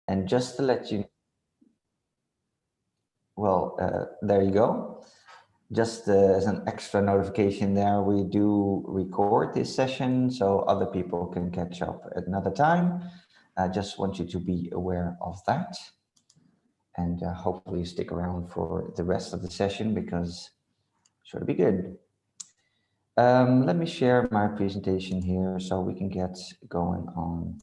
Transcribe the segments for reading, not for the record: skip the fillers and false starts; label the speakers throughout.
Speaker 1: And just to let you, well, there you go. Just as an extra notification there, we do record this session so other people can catch up at another time. I just want you to be aware of that. And hopefully stick around for the rest of the session because it should be good. Let me share my presentation here so we can get going on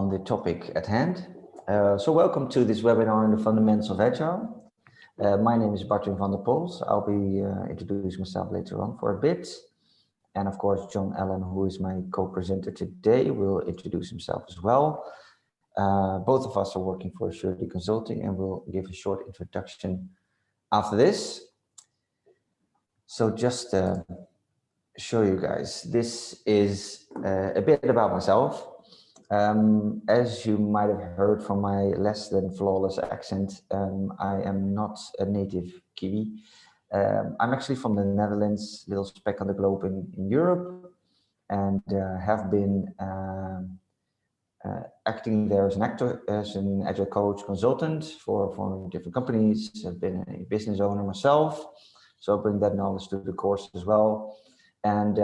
Speaker 1: the topic at hand. So welcome to this webinar on the Fundamentals of Agile. My name is Barton van der Pols. I'll be introducing myself later on for a bit. And of course, John Allen, who is my co-presenter today, will introduce himself as well. Both of us are working for Surety Consulting and we'll give a short introduction after this. So just show you guys, this is a bit about myself. As you might have heard from my less than flawless accent, I am not a native Kiwi. I'm actually from the Netherlands, little speck on the globe in Europe, and have been acting there as an actor, as an agile coach consultant for different companies. I've been a business owner myself, so I bring that knowledge to the course as well. And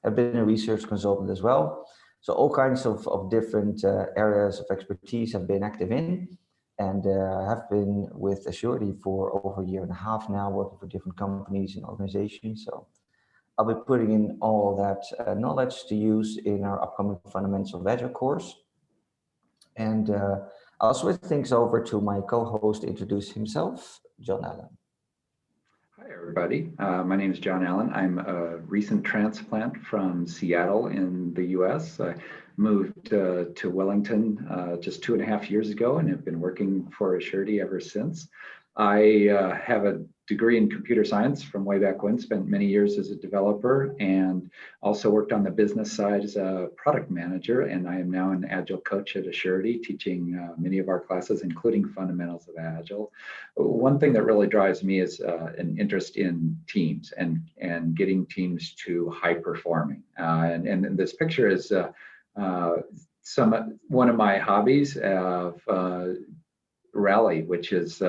Speaker 1: I've been a research consultant as well. So all kinds of different areas of expertise I've been active in, and have been with Surety for over a year and a half now, working for different companies and organizations. So I'll be putting in all that knowledge to use in our upcoming Fundamentals of Agile course. And I'll switch things over to my co-host to introduce himself, John Allen.
Speaker 2: Hi, everybody. My name is John Allen. I'm a recent transplant from Seattle in the US. I moved to Wellington just 2.5 years ago and have been working for Surety ever since. I have a degree in computer science from way back when, spent many years as a developer, and also worked on the business side as a product manager. And I am now an Agile coach at Surety, teaching many of our classes, including Fundamentals of Agile. One thing that really drives me is an interest in teams and getting teams to high performing. And this picture is one of my hobbies of rally, which is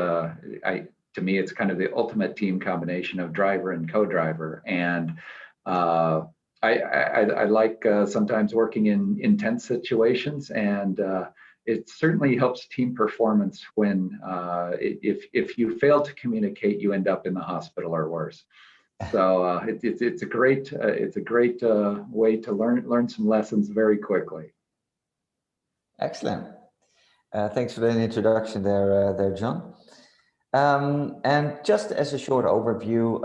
Speaker 2: to me, it's kind of the ultimate team combination of driver and co-driver. And I like sometimes working in intense situations, and it certainly helps team performance when if you fail to communicate, you end up in the hospital or worse. So it's a great way to learn some lessons very quickly.
Speaker 1: Excellent. Thanks for the introduction there, John. And just as a short overview,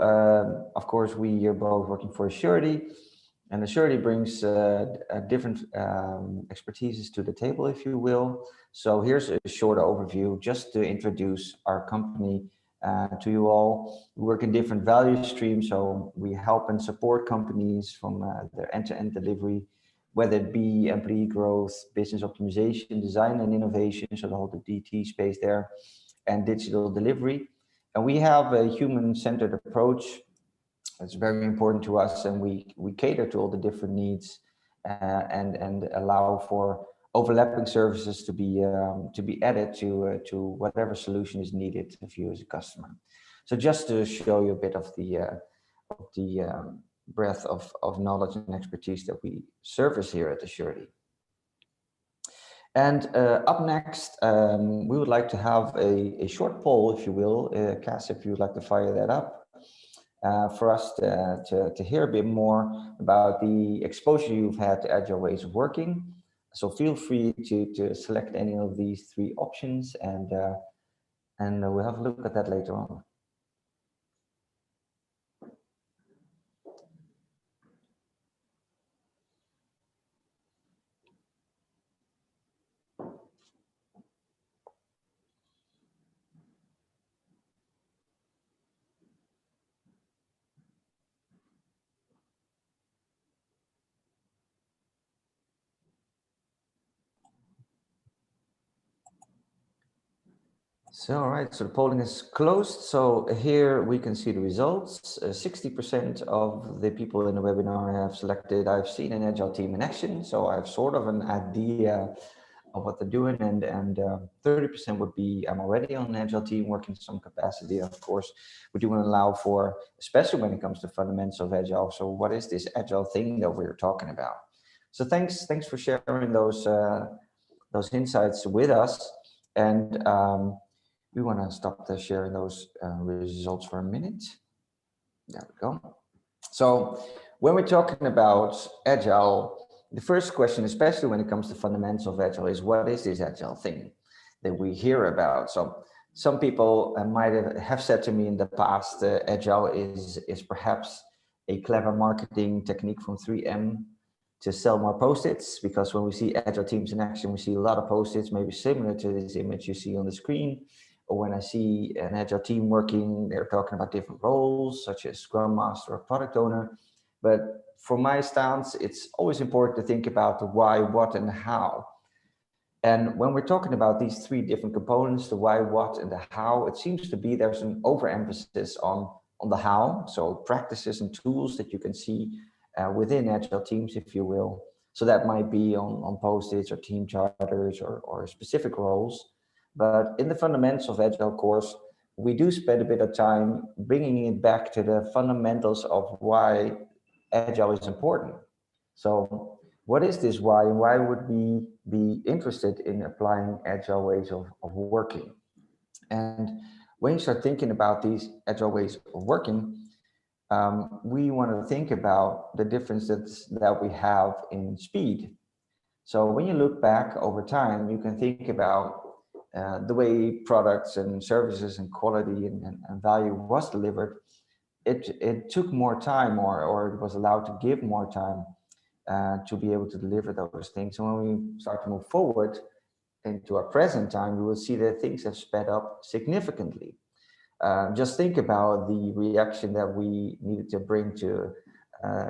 Speaker 1: of course, we are both working for Surety, and the Surety brings different expertises to the table, if you will. So here's a short overview just to introduce our company to you all. We work in different value streams, so we help and support companies from their end-to-end delivery, whether it be employee growth, business optimization, design and innovation, so the whole DT space there, and digital delivery. And we have a human-centered approach. It's very important to us, and we cater to all the different needs and allow for overlapping services to be added to whatever solution is needed of you as a customer. So just to show you a bit of the breadth of knowledge and expertise that we service here at the Surety. And up next, we would like to have a short poll, if you will, Cass, if you would like to fire that up, for us to hear a bit more about the exposure you've had to agile ways of working. So feel free to select any of these 3 options, and we'll have a look at that later on. So, all right, so the polling is closed. So here we can see the results. 60% of the people in the webinar have selected, I've seen an agile team in action. So I have sort of an idea of what they're doing, and 30% would be, I'm already on an agile team working in some capacity. Of course, we do want to allow for, especially when it comes to fundamentals of agile. So what is this agile thing that we're talking about? So thanks for sharing those insights with us. And we want to stop the sharing those results for a minute. There we go. So when we're talking about agile, the first question, especially when it comes to fundamentals of agile, is what is this agile thing that we hear about? So some people might have said to me in the past, agile is perhaps a clever marketing technique from 3M to sell more post-its, because when we see agile teams in action, we see a lot of post-its, maybe similar to this image you see on the screen. Or when I see an agile team working, they're talking about different roles, such as Scrum Master or Product Owner. But from my stance, it's always important to think about the why, what, and how. And when we're talking about these three different components, the why, what, and the how, it seems to be there's an overemphasis on the how. So practices and tools that you can see within agile teams, if you will. So that might be on post-its or team charters or specific roles. But in the fundamentals of agile course, we do spend a bit of time bringing it back to the fundamentals of why agile is important. So what is this why, and why would we be interested in applying agile ways of working? And when you start thinking about these agile ways of working, we want to think about the differences that we have in speed. So when you look back over time, you can think about the way products and services and quality and value was delivered. It took more time, or it was allowed to give more time to be able to deliver those things. And when we start to move forward into our present time, we will see that things have sped up significantly. Just think about the reaction that we needed to bring to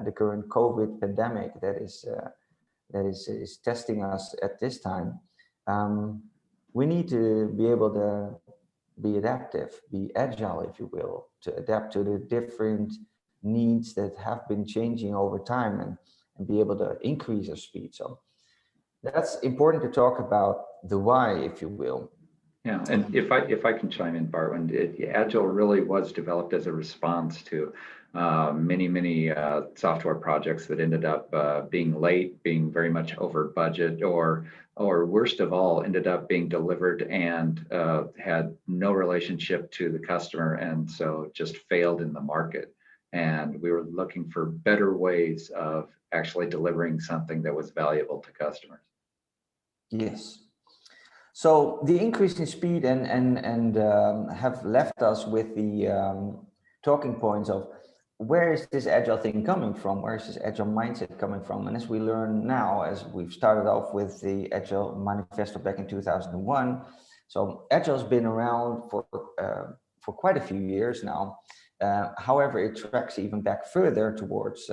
Speaker 1: the current COVID pandemic that is testing us at this time. We need to be able to be adaptive, be agile, if you will, to adapt to the different needs that have been changing over time, and be able to increase our speed. So that's important to talk about the why, if you will.
Speaker 2: Yeah, and if I can chime in, Barwin, Agile really was developed as a response to many software projects that ended up being late, being very much over budget, or worst of all, ended up being delivered and had no relationship to the customer, and so just failed in the market. And we were looking for better ways of actually delivering something that was valuable to customers.
Speaker 1: Yes. So the increase in speed and have left us with the talking points of where is this agile thing coming from? Where is this agile mindset coming from? And as we learn now, as we've started off with the Agile Manifesto back in 2001, so agile has been around for quite a few years now. However, it tracks even back further towards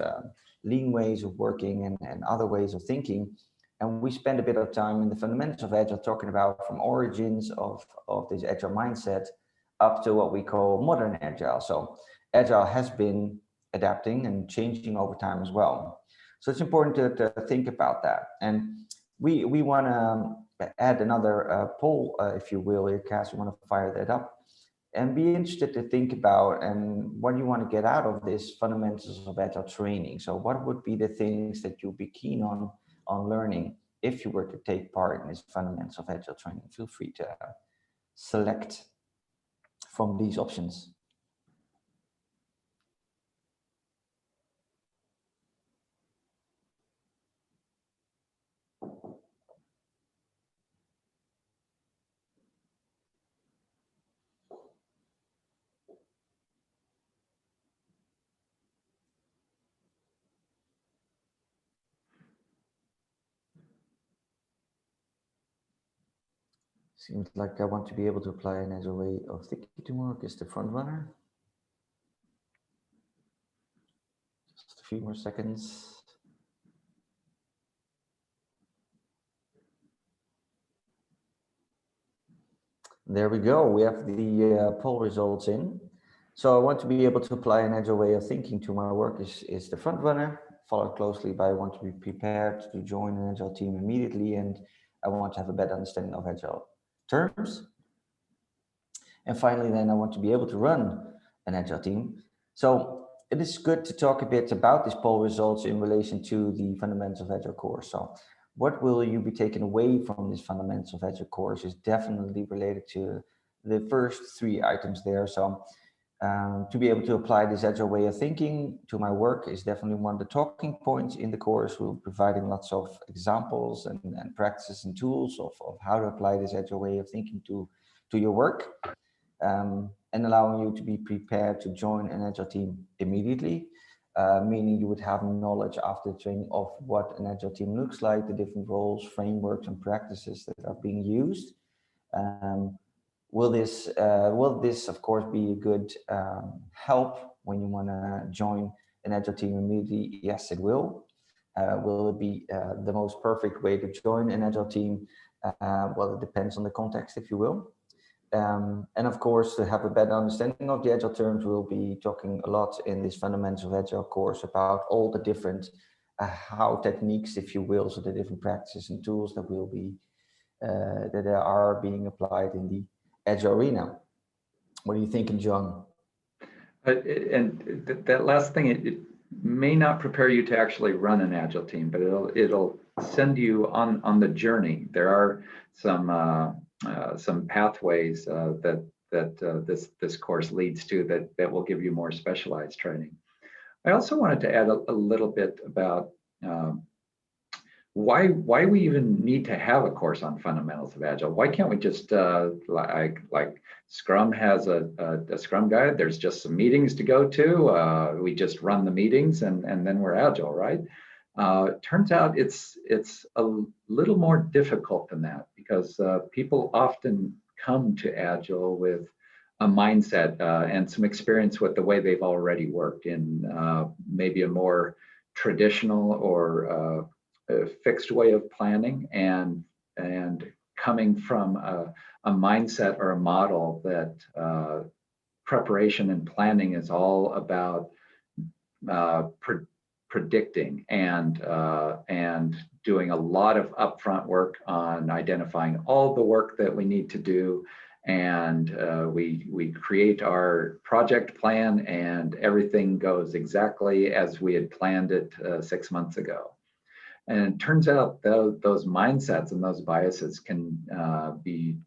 Speaker 1: lean ways of working and other ways of thinking. And we spend a bit of time in the fundamentals of agile talking about from origins of this agile mindset up to what we call modern agile. So agile has been adapting and changing over time as well. So it's important to think about that. And we want to add another poll, if you will, here, Cass. We want to fire that up and be interested to think about and what you want to get out of this fundamentals of agile training. So what would be the things that you'll be keen on learning if you were to take part in this fundamentals of agile training? Feel free to select from these options. Seems like I want to be able to apply an agile way of thinking to work is the front runner. Just a few more seconds. There we go. We have the poll results in. So I want to be able to apply an agile way of thinking to my work is the front runner, followed closely by I want to be prepared to join an agile team immediately, and I want to have a better understanding of agile terms. And finally, then I want to be able to run an agile team. So it is good to talk a bit about these poll results in relation to the Fundamentals of Agile course. So what will you be taking away from this Fundamentals of Agile course is definitely related to the first three items there. So to be able to apply this agile way of thinking to my work is definitely one of the talking points in the course. We'll be providing lots of examples and practices and tools of how to apply this agile way of thinking to your work, and allowing you to be prepared to join an agile team immediately, meaning you would have knowledge after training of what an agile team looks like, the different roles, frameworks, and practices that are being used. Um, will this of course be a good help when you want to join an agile team immediately? Yes, it will. Will it be the most perfect way to join an agile team? Well, it depends on the context, if you will. And of course, to have a better understanding of the agile terms, we'll be talking a lot in this Fundamentals of Agile course about all the different how techniques, if you will, so the different practices and tools that will be that are being applied in the agile arena. What are you thinking, John?
Speaker 2: That last thing, it may not prepare you to actually run an agile team, but it'll send you on the journey. There are some pathways that this course leads to that will give you more specialized training. I also wanted to add a little bit about why we even need to have a course on fundamentals of agile. Why can't we just like Scrum has a Scrum guide? There's just some meetings to go to. We just run the meetings and then we're agile, right? Turns out it's a little more difficult than that, because people often come to agile with a mindset and some experience with the way they've already worked in maybe a more traditional or a fixed way of planning, and coming from a mindset or a model that preparation and planning is all about predicting and doing a lot of upfront work on identifying all the work that we need to do, and we create our project plan and everything goes exactly as we had planned it 6 months ago. And it turns out those mindsets and those biases can be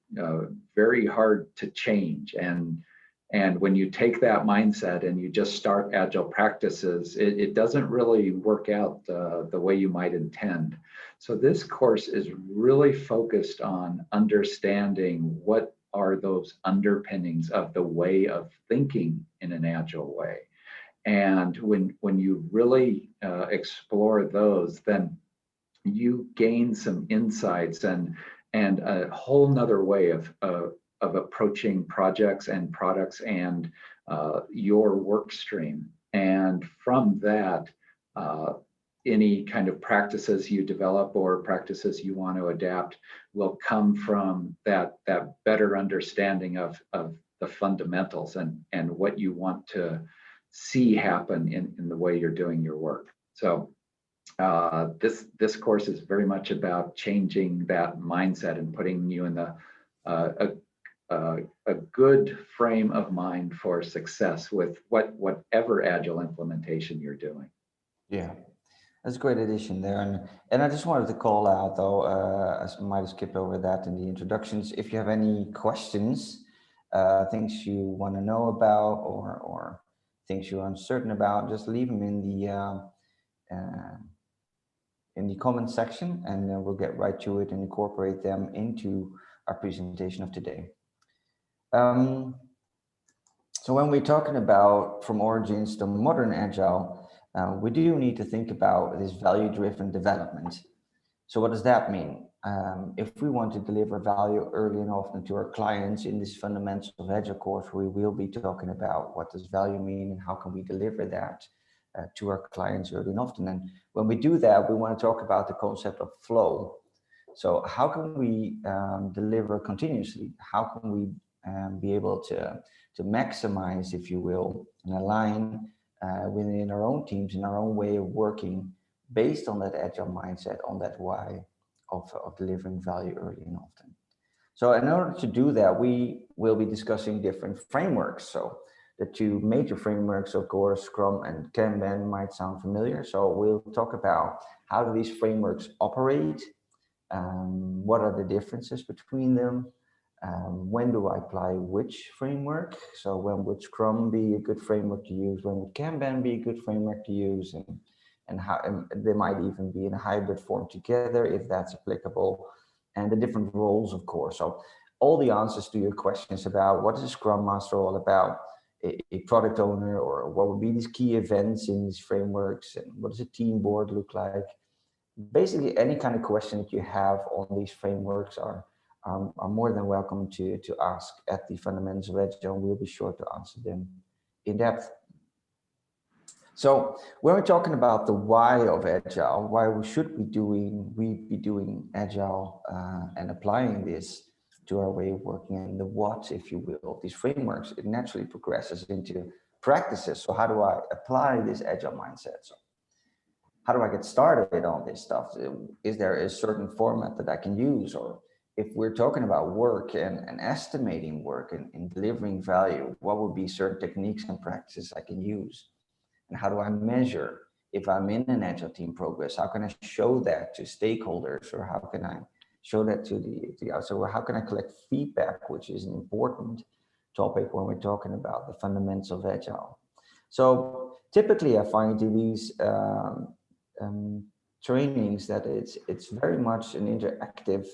Speaker 2: very hard to change. And when you take that mindset and you just start agile practices, it doesn't really work out the way you might intend. So this course is really focused on understanding what are those underpinnings of the way of thinking in an agile way. And when you really explore those, then you gain some insights and a whole nother way of approaching projects and products and your work stream. And from that, any kind of practices you develop or practices you want to adapt will come from that better understanding of the fundamentals and what you want to see happen in the way you're doing your work. So this course is very much about changing that mindset and putting you in a good frame of mind for success with whatever agile implementation you're doing.
Speaker 1: Yeah, that's a great addition there. And I just wanted to call out, though, I might have skipped over that in the introductions. If you have any questions, things you want to know about, or things you're uncertain about, just leave them in the comment section, and we'll get right to it and incorporate them into our presentation of today. So when we're talking about from origins to modern agile, we do need to think about this value-driven development. So what does that mean? If we want to deliver value early and often to our clients in this Fundamentals of Agile course, we will be talking about what does value mean and how can we deliver that to our clients early and often. And when we do that, we want to talk about the concept of flow. So how can we deliver continuously? How can we be able to maximize, if you will, and align within our own teams, in our own way of working, based on that agile mindset, on that why of delivering value early and often. So in order to do that, we will be discussing different frameworks. So the two major frameworks, of course, Scrum and Kanban might sound familiar. So we'll talk about how do these frameworks operate, what are the differences between them, when do I apply which framework? So when would Scrum be a good framework to use? When would Kanban be a good framework to use? And how they might even be in a hybrid form together if that's applicable, and the different roles, of course. So all the answers to your questions about what is a Scrum Master all about, a product owner, or what would be these key events in these frameworks, and what does a team board look like? Basically, any kind of question that you have on these frameworks are more than welcome to ask at the Fundamentals of Agile, and we'll be sure to answer them in depth. So when we're talking about the why of Agile, why we be doing Agile and applying this to our way of working, and the what, if you will, of these frameworks, it naturally progresses into practices. So how do I apply this Agile mindset? So how do I get started on this stuff? Is there a certain format that I can use? Or if we're talking about work and estimating work and delivering value, what would be certain techniques and practices I can use? And how do I measure if I'm in an agile team progress? How can I show that to stakeholders, or how can I show that to the outside? Or how can I collect feedback, which is an important topic when we're talking about the fundamentals of agile? So typically I find in these trainings that it's very much an interactive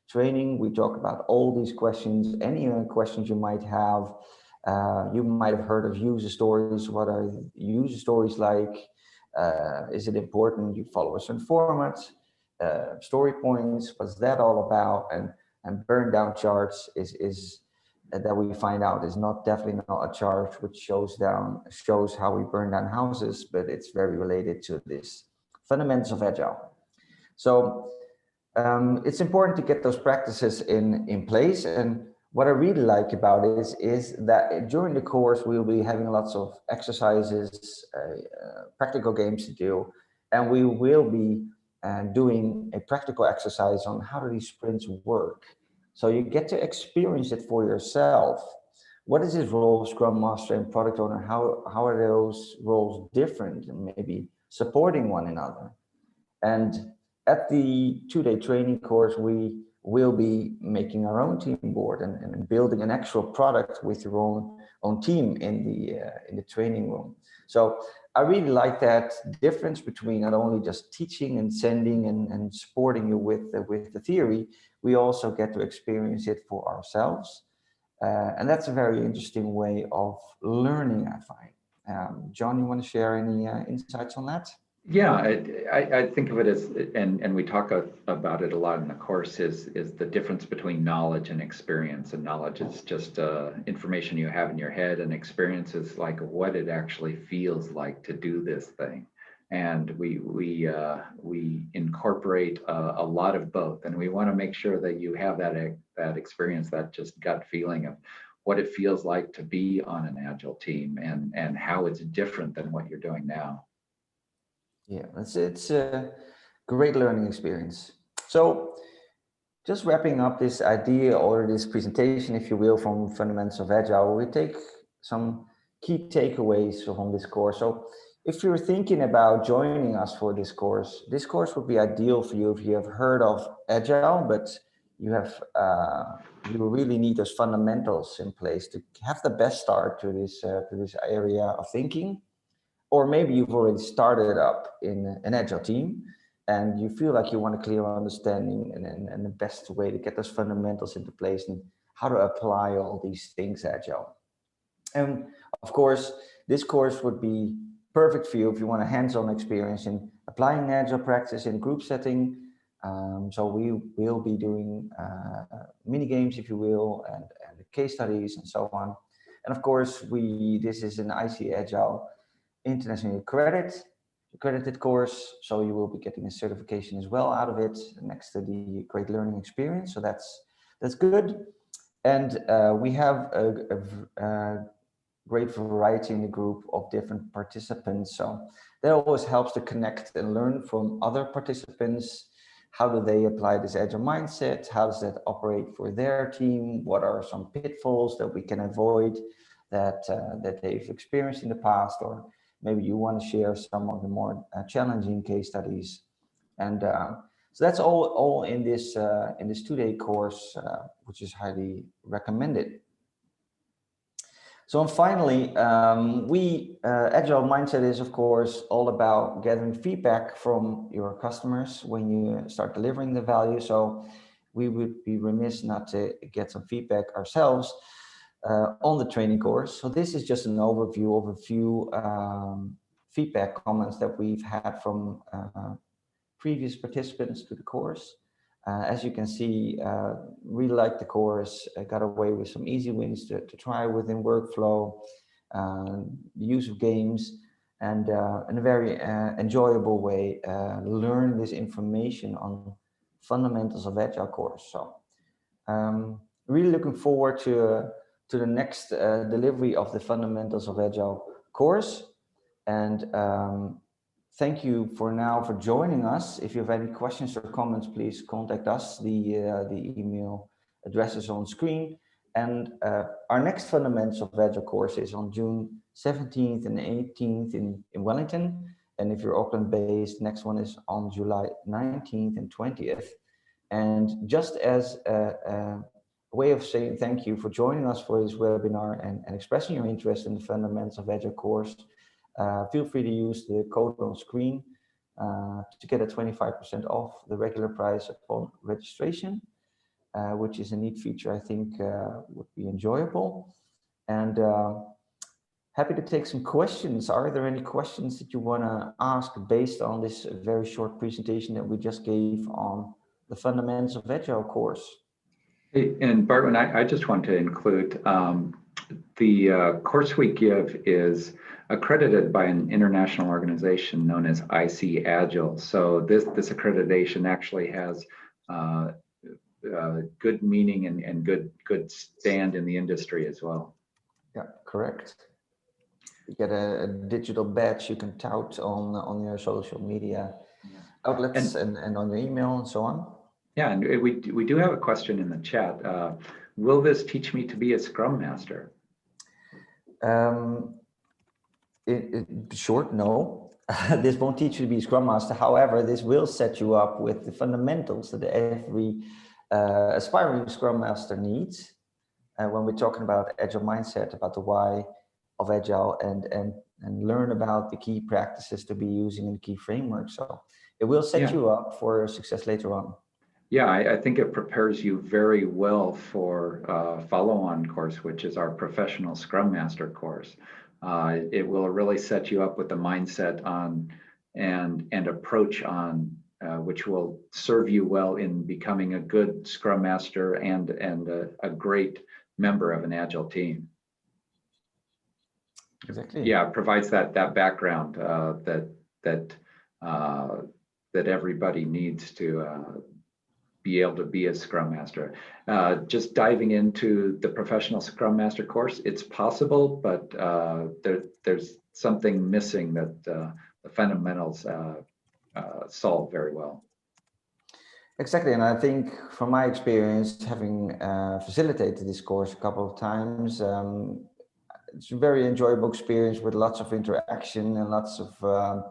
Speaker 1: training. We talk about all these questions, any questions you might have. You might have heard of user stories. What are user stories like? Is it important you follow a certain format? Story points, what's that all about? And burn down charts is that we find out is definitely not a chart which shows how we burn down houses, but it's very related to this fundamentals of agile. So it's important to get those practices in place. And what I really like about it is that during the course, we'll be having lots of exercises, practical games to do, and we will be doing a practical exercise on how do these sprints work. So you get to experience it for yourself. What is this role of Scrum Master and Product Owner? How are those roles different and maybe supporting one another? And at the 2-day training course, we will be making our own team board and building an actual product with your own team in the training room. So I really like that difference between not only just teaching and sending and supporting you with the theory, we also get to experience it for ourselves. And that's a very interesting way of learning, I find. John, you want to share any insights on that?
Speaker 2: Yeah, I think of it as, and we talk about it a lot in the course, is the difference between knowledge and experience. And knowledge is just information you have in your head, and experience is like what it actually feels like to do this thing. And we incorporate a lot of both, and we want to make sure that you have that experience, that just gut feeling of what it feels like to be on an agile team, and how it's different than what you're doing now.
Speaker 1: Yeah, it's a great learning experience. So just wrapping up this idea or this presentation, if you will, from Fundamentals of Agile, we take some key takeaways from this course. So if you're thinking about joining us for this course would be ideal for you if you have heard of Agile, but you really need those fundamentals in place to have the best start to this area of thinking. Or maybe you've already started up in an agile team and you feel like you want a clear understanding and the best way to get those fundamentals into place and how to apply all these things agile. And of course, this course would be perfect for you if you want a hands-on experience in applying agile practice in group setting. So we will be doing mini games, if you will, and case studies and so on. And of course, this is an ICagile internationally accredited accredited course, so you will be getting a certification as well out of it next to the great learning experience. So that's good. And we have a great variety in the group of different participants. So that always helps to connect and learn from other participants. How do they apply this agile mindset? How does that operate for their team? What are some pitfalls that we can avoid that they've experienced in the past? Or maybe you want to share some of the more challenging case studies. And so that's all in this 2-day course, which is highly recommended. So and finally, Agile Mindset is, of course, all about gathering feedback from your customers when you start delivering the value. So we would be remiss not to get some feedback ourselves on the training course. So this is just an overview of a few feedback comments that we've had from previous participants to the course. As you can see, really liked the course, got away with some easy wins to try within workflow, the use of games, and in a very enjoyable way, learn this information on Fundamentals of Agile course. So really looking forward to the next delivery of the Fundamentals of Agile course. And thank you for now for joining us. If you have any questions or comments, please contact us. The email address is on screen. And our next Fundamentals of Agile course is on June 17th and 18th in Wellington. And if you're Auckland based, next one is on July 19th and 20th. And just as a way of saying thank you for joining us for this webinar and expressing your interest in the Fundamentals of Agile course, feel free to use the code on screen to get a 25% off the regular price upon registration, which is a neat feature I think would be enjoyable. And happy to take some questions. Are there any questions that you want to ask based on this very short presentation that we just gave on the Fundamentals of Agile course?
Speaker 2: Hey, and Bartman, I just want to include the course we give is accredited by an international organization known as ICagile. So this accreditation actually has good meaning and good stand in the industry as well.
Speaker 1: Yeah, correct. You get a digital badge you can tout on your social media outlets and on your email and so on.
Speaker 2: Yeah, and we do have a question in the chat. Will this teach me to be a Scrum Master?
Speaker 1: Short, no. This won't teach you to be a Scrum Master. However, this will set you up with the fundamentals that every aspiring Scrum Master needs. When we're talking about Agile mindset, about the why of Agile, and learn about the key practices to be using in key frameworks. So it will set you up for success later on.
Speaker 2: Yeah, I think it prepares you very well for follow-on course, which is our professional Scrum Master course. It will really set you up with the mindset on and approach on which will serve you well in becoming a good Scrum Master and a great member of an Agile team.
Speaker 1: Exactly.
Speaker 2: Yeah, it provides that background that everybody needs to be able to be a Scrum Master. Just diving into the professional Scrum Master course, it's possible, but there's something missing that the fundamentals solve very well.
Speaker 1: Exactly, and I think from my experience, having facilitated this course a couple of times, it's a very enjoyable experience with lots of interaction and lots of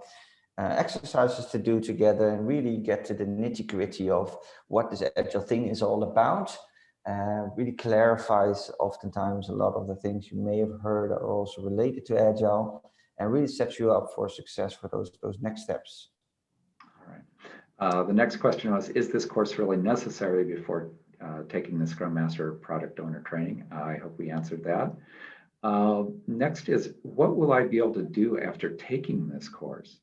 Speaker 1: exercises to do together and really get to the nitty-gritty of what this Agile thing is all about. Really clarifies oftentimes a lot of the things you may have heard are also related to Agile, and really sets you up for success for those next steps.
Speaker 2: All right. The next question was, is this course really necessary before taking the Scrum Master Product Owner training? I hope we answered that. Next is, what will I be able to do after taking this course?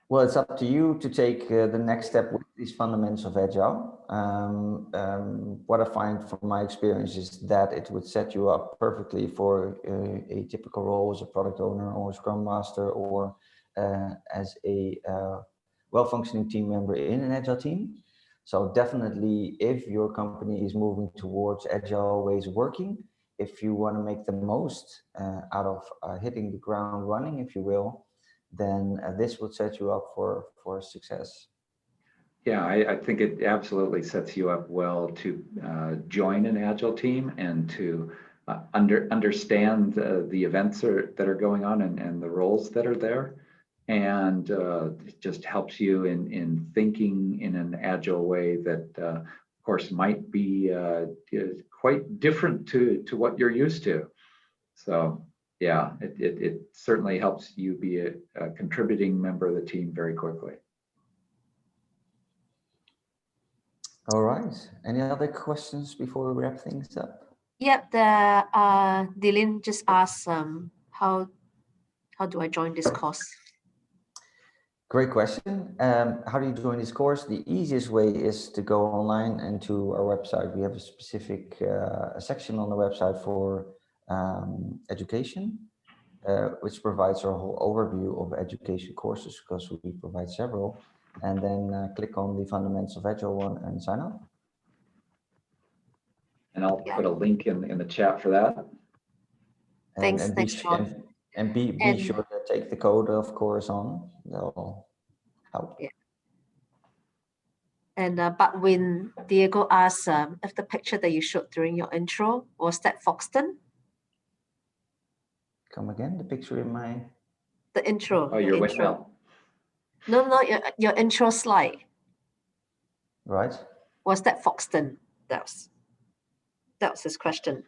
Speaker 1: Well, it's up to you to take the next step with these fundamentals of Agile. What I find from my experience is that it would set you up perfectly for a typical role as a product owner or Scrum Master, or as a well-functioning team member in an Agile team. So definitely, if your company is moving towards Agile ways of working, if you want to make the most out of hitting the ground running, if you will, then this would set you up for success.
Speaker 2: Yeah, I think it absolutely sets you up well to join an Agile team and to understand the events that are going on and the roles that are there. And it just helps you in thinking in an Agile way that, of course, might be quite different to what you're used to. So yeah, it certainly helps you be a contributing member of the team very quickly.
Speaker 1: All right. Any other questions before we wrap things up?
Speaker 3: Yep, Dylan just asked how do I join this course?
Speaker 1: Great question. How do you join this course? The easiest way is to go online and to our website. We have a specific section on the website for education, which provides a whole overview of education courses, because we provide several. And then click on the Fundamentals of Agile one and sign up.
Speaker 2: And I'll put a link in the chat for that.
Speaker 3: Thanks, Sean.
Speaker 1: And be sure to take the code, of course, on. That'll help.
Speaker 3: Yeah. And but when Diego asked if the picture that you showed during your intro, was that Foxton?
Speaker 1: Come again, the picture in my...
Speaker 3: The intro.
Speaker 2: Oh, your windmill.
Speaker 3: No, your intro slide.
Speaker 1: Right.
Speaker 3: Was that Foxton? That was his question.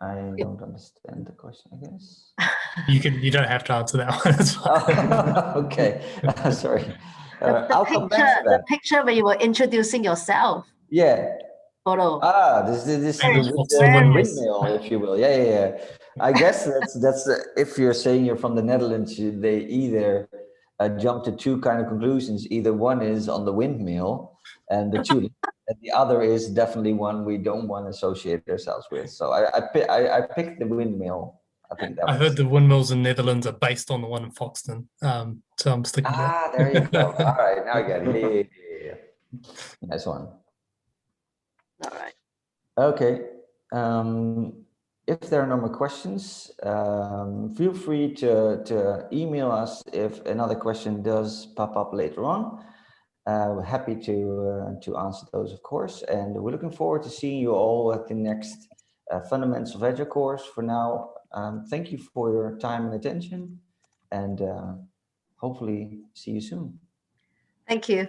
Speaker 1: I don't understand the question, I guess.
Speaker 4: You don't have to answer that one. It's fine.
Speaker 1: Oh, okay. Sorry. I'll come back to that.
Speaker 3: The picture where you were introducing yourself.
Speaker 1: Yeah.
Speaker 3: Photo.
Speaker 1: This the windmill, if you will. Yeah. I guess that's if you're saying you're from the Netherlands, they either jump to two kind of conclusions. Either one is on the windmill and the tulip, and the other is definitely one we don't want to associate ourselves with. So I picked the windmill. I think that
Speaker 4: I heard the windmills in Netherlands are based on the one in Foxton. So I'm sticking with that.
Speaker 1: there you go. All right, now I get it. Yeah. Nice one.
Speaker 3: All right.
Speaker 1: Okay. If there are no more questions, feel free to email us if another question does pop up later on. We're happy to answer those, of course. And we're looking forward to seeing you all at the next Fundamentals of Agile course. For now, thank you for your time and attention, and hopefully see you soon.
Speaker 3: Thank you.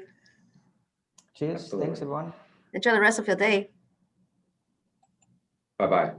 Speaker 1: Cheers.
Speaker 2: Absolutely.
Speaker 1: Thanks, everyone.
Speaker 3: Enjoy the rest of your day.
Speaker 2: Bye-bye.